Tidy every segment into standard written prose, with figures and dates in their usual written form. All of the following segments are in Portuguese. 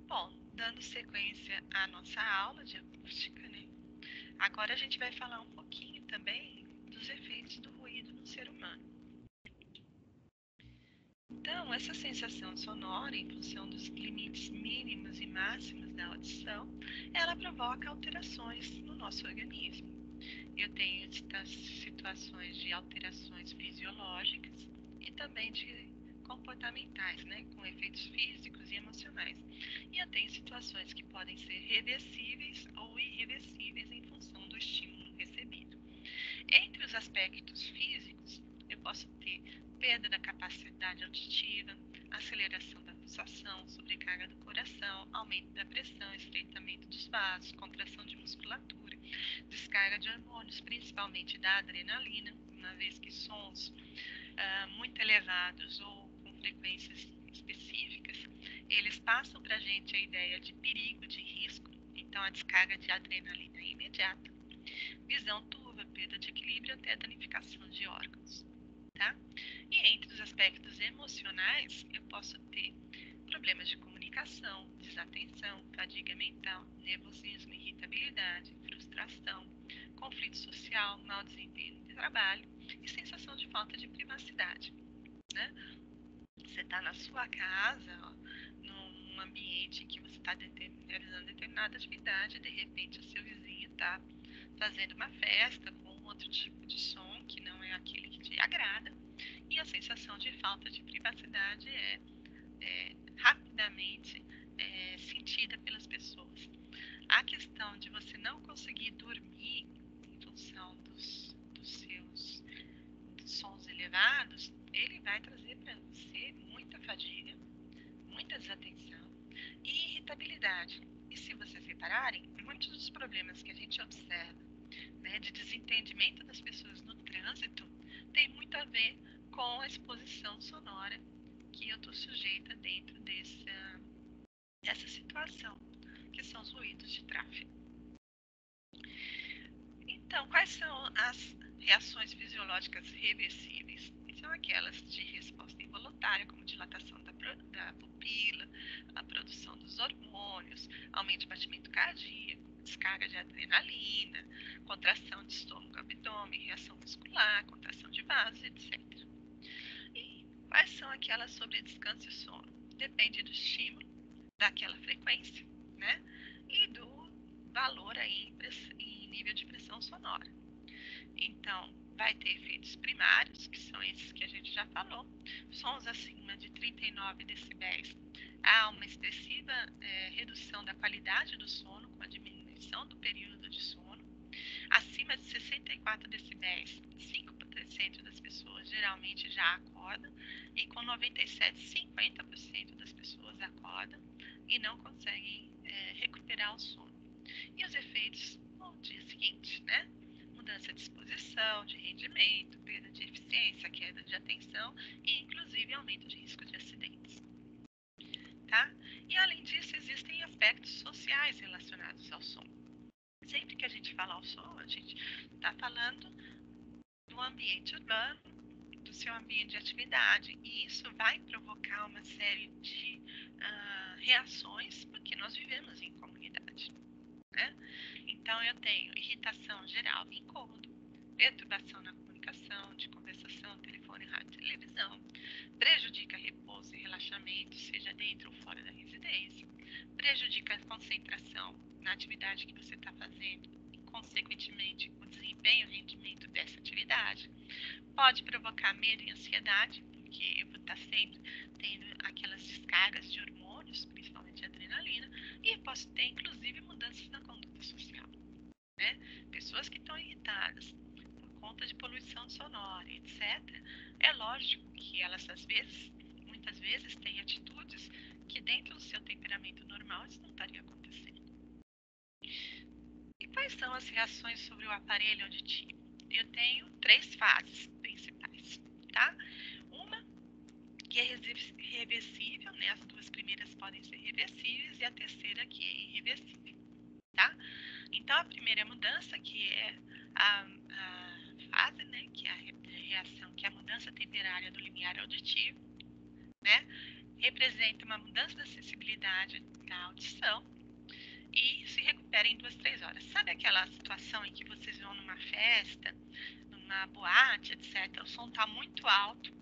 Bom, dando sequência à nossa aula de acústica, né? Agora a gente vai falar um pouquinho também dos efeitos do ruído no ser humano. Então, essa sensação sonora, em função dos limites mínimos e máximos da audição, ela provoca alterações no nosso organismo. Eu tenho situações de alterações fisiológicas e também de comportamentais, né, com efeitos físicos e emocionais. E eu tenho situações que podem ser reversíveis ou irreversíveis em função do estímulo recebido. Entre os aspectos físicos, eu posso ter perda da capacidade auditiva, aceleração da pulsação, sobrecarga do coração, aumento da pressão, estreitamento dos vasos, contração de musculatura, descarga de hormônios, principalmente da adrenalina, uma vez que sons muito elevados ou com frequências específicas, eles passam para a gente a ideia de perigo, de risco, então a descarga de adrenalina é imediata, visão turva, perda de equilíbrio até danificação de órgãos. Tá? E entre os aspectos emocionais, eu posso ter problemas de comunicação, desatenção, fadiga mental, nervosismo, irritabilidade, frustração, conflito social, mau desempenho de trabalho e sensação de falta de privacidade. Né? Você está na sua casa, ó, num ambiente que você está realizando determinada atividade, e de repente o seu vizinho está fazendo uma festa com outro tipo de som que não é aquele que te agrada, e a sensação de falta de privacidade é rapidamente sentida pelas pessoas. A questão de você não conseguir dormir em função dos sons elevados, ele vai trazer para você muita fadiga, muita desatenção e irritabilidade. E se vocês repararem, muitos dos problemas que a gente observa, né, de desentendimento das pessoas no trânsito tem muito a ver com a exposição sonora que eu estou sujeita dentro dessa situação, que são os ruídos de tráfego. Então, quais são as reações fisiológicas reversíveis? São aquelas de resposta involuntária, como dilatação da pupila, a produção dos hormônios, aumento de batimento cardíaco, descarga de adrenalina, contração de estômago, abdômen, reação muscular, contração de vasos, etc. E quais são aquelas sobre descanso e sono? Depende do estímulo, daquela frequência, né? E do valor aí em nível de pressão sonora. Então, vai ter efeitos primários, que são esses que a gente já falou, sons acima de 39 decibéis, há uma expressiva redução da qualidade do sono com a diminuição do período de sono. Acima de 64 decibéis, 5% das pessoas geralmente já acordam, e com 97, 50% das pessoas acordam e não conseguem recuperar o sono. E os efeitos no dia seguinte, né? Mudança de exposição, de rendimento, perda de eficiência, queda de atenção e inclusive aumento de risco de acidentes. Tá? E além disso, existem aspectos sociais relacionados ao som. Sempre que a gente fala ao som, a gente está falando do ambiente urbano, do seu ambiente de atividade, e isso vai provocar uma série de reações, porque nós vivemos em comunidade. Né? Então, eu tenho irritação geral, incômodo, perturbação na comunicação, de conversação, telefone, rádio, televisão, prejudica repouso e relaxamento, seja dentro ou fora da residência, prejudica a concentração na atividade que você está fazendo e, consequentemente, o desempenho e rendimento dessa atividade, pode provocar medo e ansiedade, porque eu vou estar sempre tendo aquelas descargas de hormônios, principalmente adrenalina, e posso ter, inclusive, mudanças na conduta social. Né? Pessoas que estão irritadas por conta de poluição sonora, etc., é lógico que elas, muitas vezes, têm atitudes que, dentro do seu temperamento normal, isso não estaria acontecendo. E quais são as reações sobre o aparelho auditivo? Eu tenho 3 fases principais, tá? Uma que é reversível, né? As 2 primeiras podem ser reversíveis e a terceira que é irreversível, tá? Então, a primeira mudança, que é a fase, né? Que é a reação, que é a mudança temporária do limiar auditivo, né? representa uma mudança da sensibilidade da audição e se recupera em 2, 3 horas. Sabe aquela situação em que vocês vão numa festa, numa boate, etc. O som tá muito alto,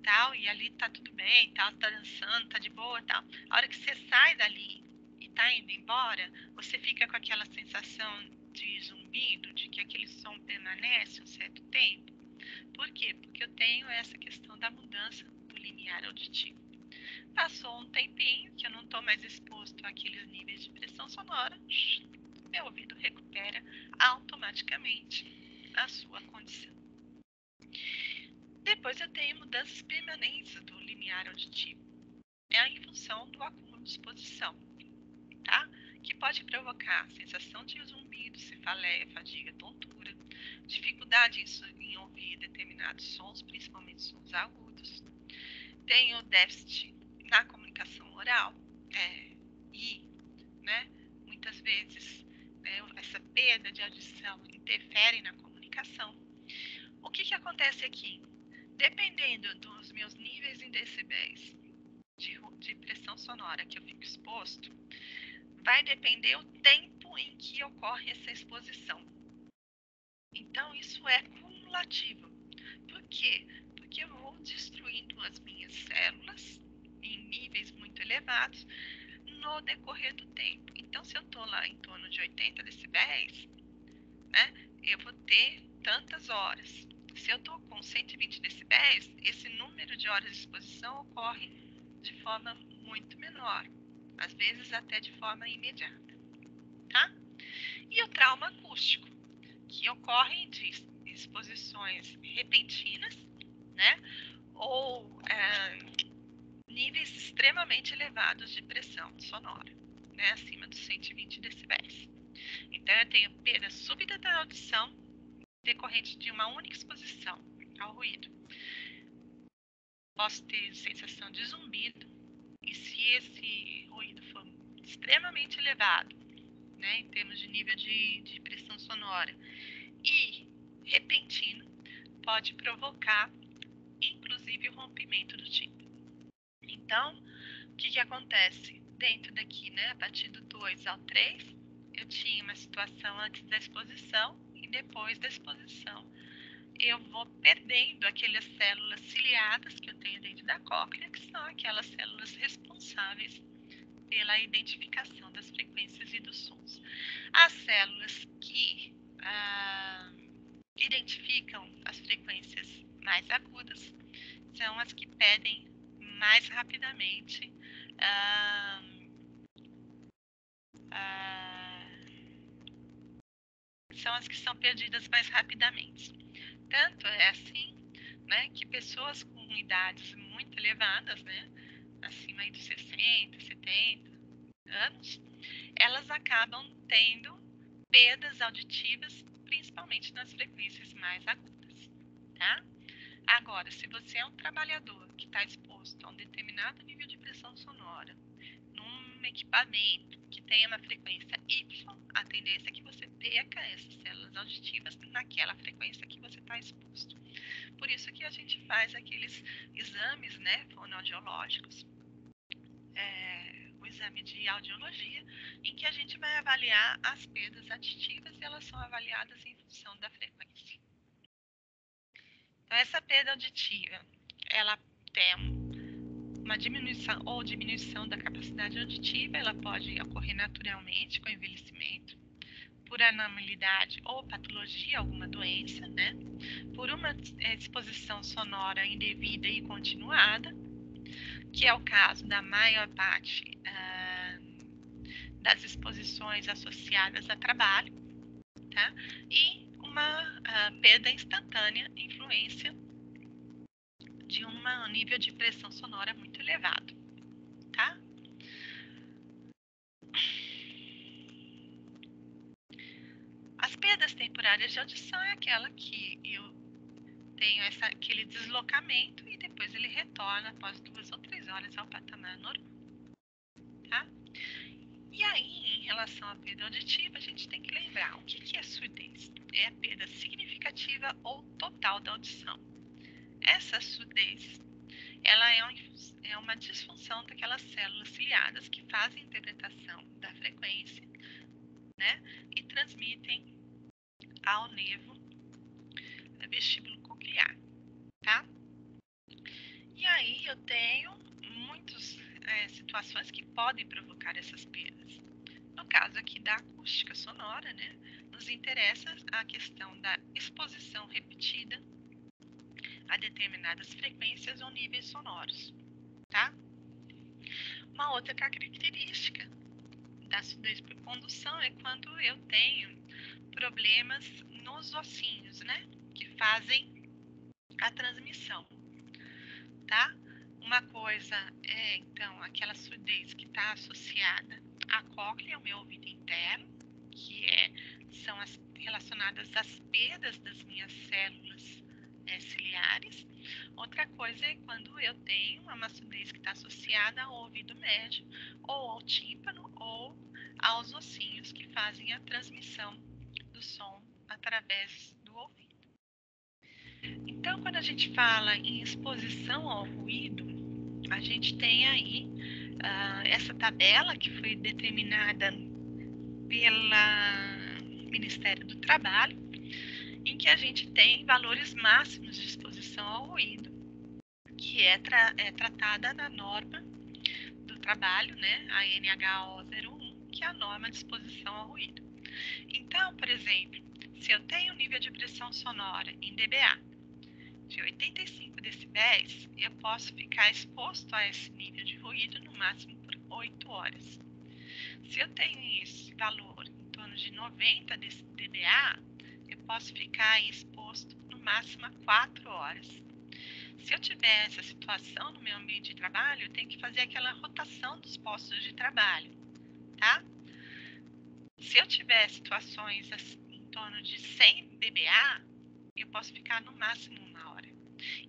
tal, e ali tá tudo bem, tal, tá dançando, tá de boa, tal. A hora que você sai dali e tá indo embora, você fica com aquela sensação de zumbido, de que aquele som permanece um certo tempo. Por quê? Porque eu tenho essa questão da mudança do limiar auditivo. Passou um tempinho que eu não estou mais exposto àqueles níveis de pressão sonora, meu ouvido recupera automaticamente a sua condição. Depois eu tenho mudanças permanentes do limiar auditivo. É em função do acúmulo de exposição, tá? Que pode provocar sensação de zumbido, cefaleia, fadiga, tontura, dificuldade em ouvir determinados sons, principalmente sons agudos. Tenho déficit na comunicação oral e, né, muitas vezes, né, essa perda de audição interfere na comunicação. O que acontece aqui? Dependendo dos meus níveis em decibéis de pressão sonora que eu fico exposto, vai depender o tempo em que ocorre essa exposição. Então, isso é cumulativo. Por quê? Porque eu vou destruindo as minhas células em níveis muito elevados no decorrer do tempo. Então, se eu estou lá em torno de 80 decibéis, né, eu vou ter tantas horas. Se eu estou com 120 decibéis, esse número de horas de exposição ocorre de forma muito menor, às vezes até de forma imediata, tá? E o trauma acústico, que ocorre de exposições repentinas, né, ou níveis extremamente elevados de pressão sonora, né, acima dos 120 decibéis. Então, eu tenho perda súbita da audição decorrente de uma única exposição ao ruído. Posso ter sensação de zumbido, e se esse ruído for extremamente elevado, né, em termos de nível de pressão sonora, e repentino, pode provocar, inclusive, o rompimento do tímpano. Então, o que acontece? Dentro daqui, né, a partir do 2 ao 3, eu tinha uma situação antes da exposição e depois da exposição. Eu vou perdendo aquelas células ciliadas que eu tenho dentro da cóclea, que são aquelas células responsáveis pela identificação das frequências e dos sons. As células que identificam as frequências mais agudas são as que pedem mais rapidamente são as que são perdidas mais rapidamente. Tanto é assim, né, que pessoas com idades muito elevadas, né, acima aí dos 60, 70 anos, elas acabam tendo perdas auditivas, principalmente nas frequências mais agudas, tá? Agora, se você é um trabalhador que está exposto a um determinado nível de pressão sonora, num equipamento que tenha uma frequência Y, a tendência é que você perca essas células auditivas naquela frequência que você está exposto. Por isso que a gente faz aqueles exames, né, fonoaudiológicos, o exame de audiologia, em que a gente vai avaliar as perdas auditivas e elas são avaliadas em função da frequência. Então, essa perda auditiva, ela tem uma diminuição ou diminuição da capacidade auditiva, ela pode ocorrer naturalmente com o envelhecimento, por anormalidade ou patologia, alguma doença, né? Por uma exposição sonora indevida e continuada, que é o caso da maior parte das exposições associadas a trabalho, tá? E uma perda instantânea, influência de um nível de pressão sonora muito elevado, tá? As perdas temporárias de audição é aquela que eu tenho aquele deslocamento e depois ele retorna após 2 ou 3 horas ao patamar normal, tá? E aí, em relação à perda auditiva, a gente tem que lembrar o que é surdez? É a perda significativa ou total da audição. Essa surdez, ela é é uma disfunção daquelas células ciliadas que fazem a interpretação da frequência, né, e transmitem ao nervo vestíbulo coclear, tá? E aí eu tenho muitas situações que podem provocar essas perdas. No caso aqui da acústica sonora, né, nos interessa a questão da exposição repetida a determinadas frequências ou níveis sonoros, tá? Uma outra característica da surdez por condução é quando eu tenho problemas nos ossinhos, né, que fazem a transmissão, tá? Uma coisa é, então, aquela surdez que está associada à cóclea, ao meu ouvido interno, que são relacionadas às perdas das minhas células ciliares. Outra coisa é quando eu tenho uma surdez que está associada ao ouvido médio, ou ao tímpano, ou aos ossinhos que fazem a transmissão do som através do ouvido. Então, quando a gente fala em exposição ao ruído, a gente tem aí essa tabela que foi determinada pelo Ministério do Trabalho, em que a gente tem valores máximos de exposição ao ruído, que é tratada na norma do trabalho, né, a NHO 01, que é a norma de exposição ao ruído. Então, por exemplo, se eu tenho um nível de pressão sonora em dBA de 85 decibéis, eu posso ficar exposto a esse nível de ruído no máximo por 8 horas. Se eu tenho esse valor em torno de 90 dBA, eu posso ficar exposto no máximo a 4 horas. Se eu tiver essa situação no meu ambiente de trabalho, eu tenho que fazer aquela rotação dos postos de trabalho, tá? Se eu tiver situações em torno de 100 dBA, eu posso ficar no máximo 1 hora.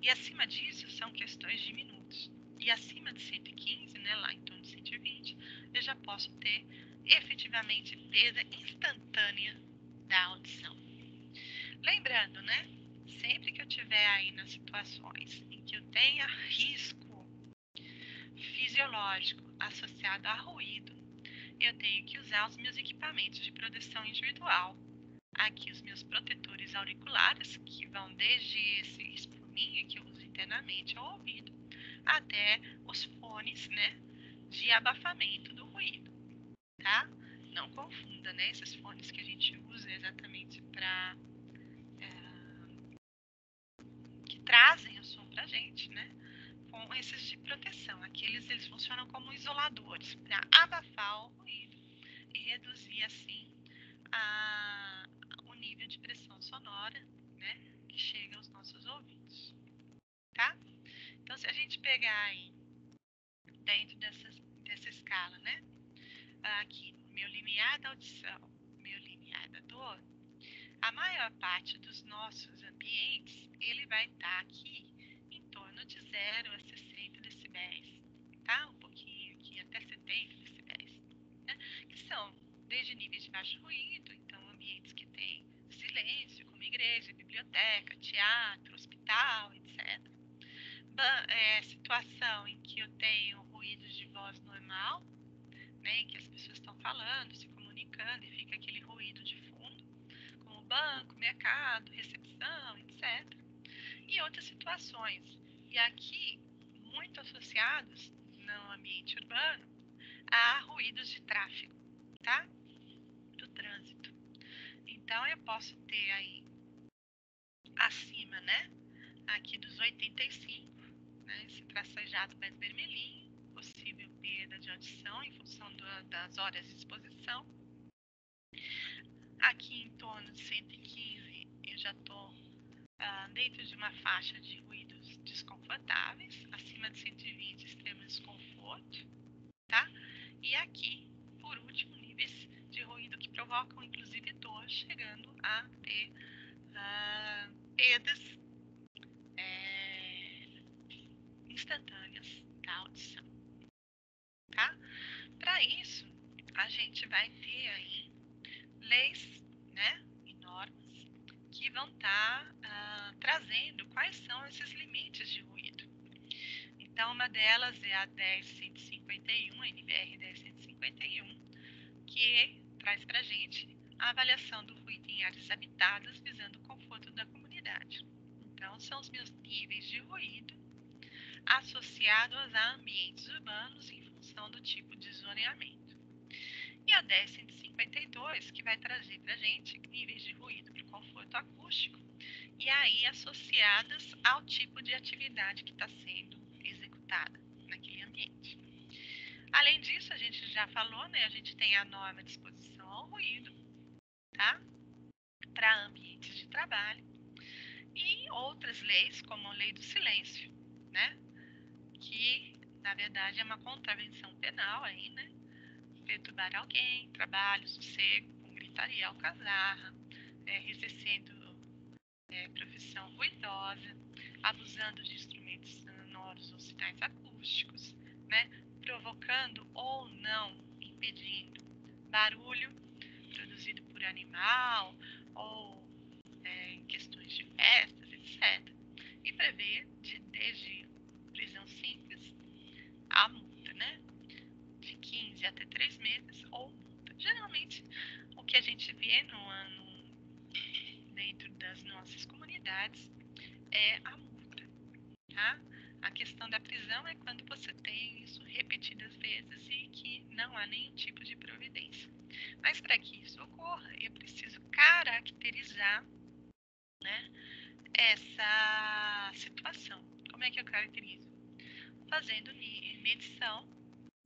E acima disso são questões de minutos. E acima de 115, né, lá em torno de 120, eu já posso ter efetivamente perda instantânea da audição. Lembrando, né, sempre que eu tiver aí nas situações em que eu tenha risco fisiológico associado a ruído, eu tenho que usar os meus equipamentos de proteção individual. Aqui os meus protetores auriculares, que vão desde esse espuminha que eu uso internamente ao ouvido, até os fones, né, de abafamento do ruído, tá? Não confunda, né, esses fones que a gente usa exatamente para que trazem o som pra gente, né, com esses de proteção. Aqueles eles funcionam como isoladores para abafar o ruído e reduzir assim o nível de pressão sonora, né, que chega aos nossos ouvidos, tá? Então, se a gente pegar aí dentro dessa escala, né, aqui no meu limiar da audição, meu limiar da dor, a maior parte dos nossos ambientes, ele vai estar aqui em torno de 0 a 60 decibéis, tá? Um pouquinho aqui até 70 decibéis, né? Que são desde níveis de baixo ruído, então ambientes que têm silêncio, como igreja, biblioteca, teatro, hospital, etc. Situação em que eu tenho ruídos de voz normal, né, em que as pessoas estão falando, se comunicando e fica aquele ruído de fundo, como banco, mercado, recepção, etc. E outras situações, e aqui muito associados no ambiente urbano a ruídos de tráfego, tá? Do trânsito. Então eu posso ter aí acima, né, aqui dos 85, né, esse tracejado mais vermelhinho, possível perda de audição em função das horas de exposição. Aqui em torno de 115 eu já estou dentro de uma faixa de ruídos desconfortáveis, acima de 120 extremo desconforto, tá? E aqui, por último, níveis de ruído que provocam inclusive dor, chegando a ter perdas instantâneas da audição, tá? Para isso, a gente vai ter aí leis, né, e normas que vão estar trazendo quais são esses limites de ruído. Então, uma delas é a 10151, a NBR 10151, que traz para a gente a avaliação do ruído em áreas habitadas, visando o conforto da comunidade. Então, são os meus níveis de ruído associados a ambientes urbanos em função do tipo de zoneamento. E a 10152, que vai trazer para a gente níveis de ruído para o conforto acústico, e aí associadas ao tipo de atividade que está sendo executada naquele ambiente. Além disso, a gente já falou, né? A gente tem a norma de exposição ao ruído, tá? Para ambientes de trabalho. E outras leis, como a lei do silêncio, né? Que, na verdade, é uma contravenção penal aí, né? Perturbar alguém, trabalho, sossego, com gritaria, algazarra, exercendo profissão ruidosa, abusando de instrumentos sonoros ou sinais acústicos, né? Provocando ou não impedindo barulho produzido por animal ou em questões de festas, etc. E prevê desde prisão simples a multa, né? De 15 até 3 meses ou multa. Geralmente, o que a gente vê dentro das nossas comunidades é a multa, tá? A questão da prisão é quando você tem isso repetidas vezes e que não há nenhum tipo de providência. Mas para que isso ocorra, eu preciso caracterizar, né, essa situação. Como é que eu caracterizo? Fazendo medição,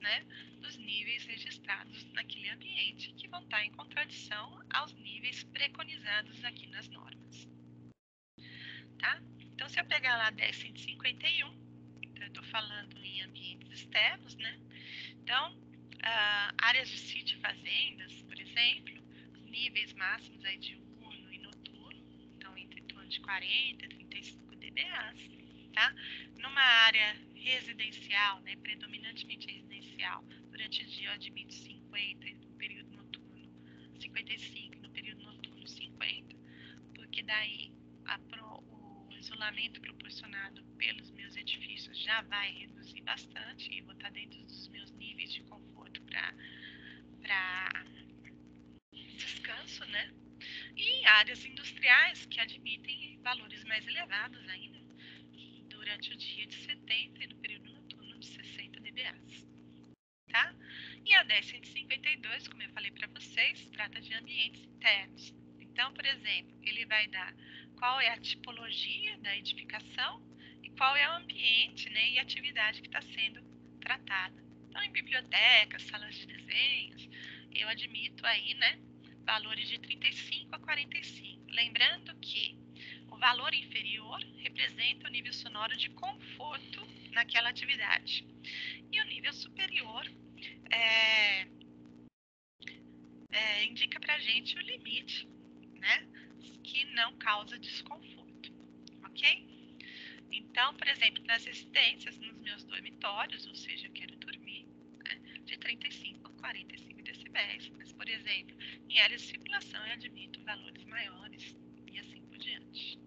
né, dos níveis registrados naquele ambiente que vão estar em contradição aos níveis preconizados aqui nas normas, tá? Então, se eu pegar lá 10.151, então eu estou falando em ambientes externos, né? Então, áreas de sítio e fazendas, por exemplo, os níveis máximos aí de diurno e noturno, então entre torno de 40 e 35 dBAs, tá? Numa área residencial, né, predominantemente residencial, durante o dia eu admito 50 e no período noturno 55, no período noturno 50, porque daí o isolamento proporcionado pelos meus edifícios já vai reduzir bastante e vou estar dentro dos meus níveis de conforto para descanso, né? E áreas industriais que admitem valores mais elevados ainda, durante o dia de 70 e no período noturno de 60 dBAs, tá? E a 10.152, como eu falei para vocês, trata de ambientes internos. Então, por exemplo, ele vai dar qual é a tipologia da edificação e qual é o ambiente, né, e atividade que está sendo tratada. Então, em bibliotecas, salas de desenhos, eu admito aí, né, valores de 35 a 45. Lembrando que o valor inferior representa o nível sonoro de conforto naquela atividade. E o nível superior indica para a gente o limite, né, que não causa desconforto, ok? Então, por exemplo, nas residências, nos meus dormitórios, ou seja, eu quero dormir, né, de 35 a 45 decibéis, mas, por exemplo, em áreas de circulação eu admito valores maiores e assim por diante.